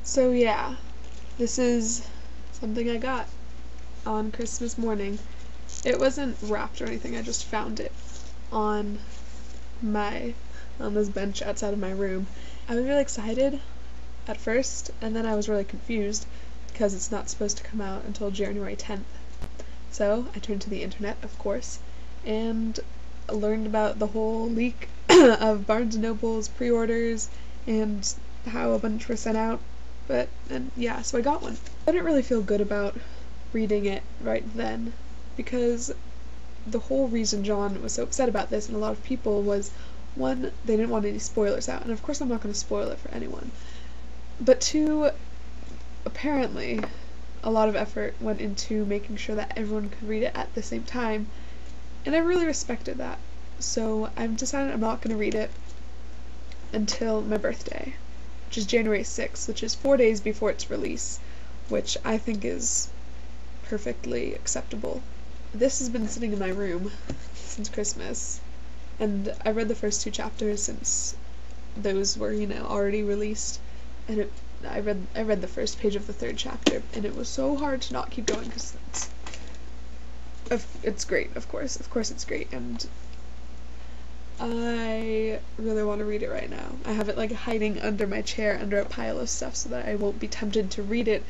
So yeah, this is something I got on Christmas morning. It wasn't wrapped or anything, I just found it on this bench outside of my room. I was really excited at first, and then I was really confused because it's not supposed to come out until January 10th. So I turned to the internet, of course, and learned about the whole leak of Barnes & Noble's pre-orders and how a bunch were sent out. So I got one. I didn't really feel good about reading it right then, because the whole reason John was so upset about this, and a lot of people, was, one, they didn't want any spoilers out, and of course I'm not going to spoil it for anyone, but two, apparently a lot of effort went into making sure that everyone could read it at the same time, and I really respected that. So I've decided I'm not going to read it until my birthday, which is January 6th, which is 4 days before its release, which I think is perfectly acceptable. This has been sitting in my room since Christmas, and I read the first 2 chapters since those were, already released, and I read the first page of the 3rd chapter, and it was so hard to not keep going because it's great, of course it's great, and I really want to read it right now. I have it hiding under my chair under a pile of stuff so that I won't be tempted to read it.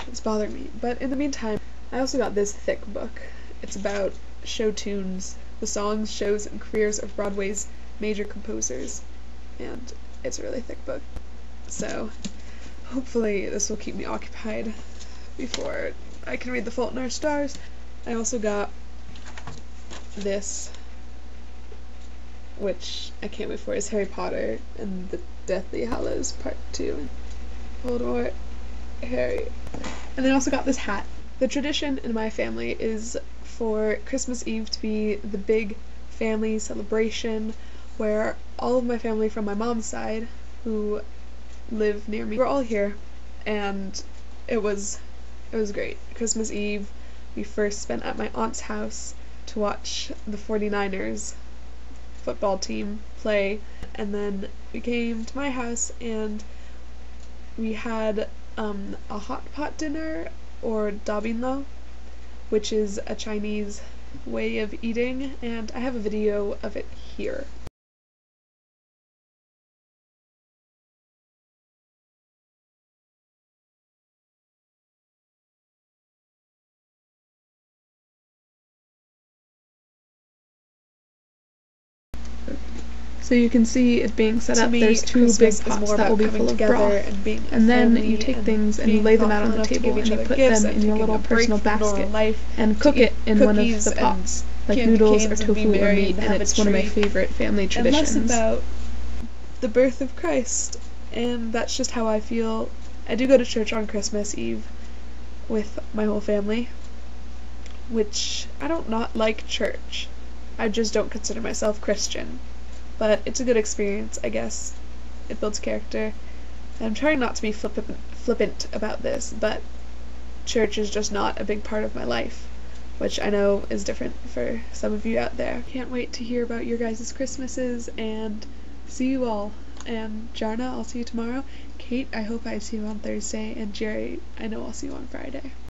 It's bothering me. But in the meantime, I also got this thick book. It's about show tunes, the songs, shows, and careers of Broadway's major composers, and it's a really thick book. So hopefully this will keep me occupied before I can read The Fault in Our Stars. I also got this, which I can't wait for, is Harry Potter and the Deathly Hallows Part 2. Voldemort, Harry. And then I also got this hat. The tradition in my family is for Christmas Eve to be the big family celebration where all of my family from my mom's side, who live near me, we're all here, and it was great. Christmas Eve we first spent at my aunt's house to watch the 49ers football team play, and then we came to my house and we had a hot pot dinner, or dabinlo, which is a Chinese way of eating, and I have a video of it here. So you can see it being set up. There's 2 big pots that will be full of broth, and then you take things and you lay them out on the table and you put them in your little personal basket and cook it in one of the pots, like noodles or tofu or meat, and it's one of my favorite family traditions. And less about the birth of Christ, and that's just how I feel. I do go to church on Christmas Eve with my whole family, which I don't not like church. I just don't consider myself Christian. But it's a good experience, I guess. It builds character. I'm trying not to be flippant about this, but church is just not a big part of my life, which I know is different for some of you out there. Can't wait to hear about your guys' Christmases, and see you all. And Jarna, I'll see you tomorrow. Kate, I hope I see you on Thursday, and Jerry, I know I'll see you on Friday.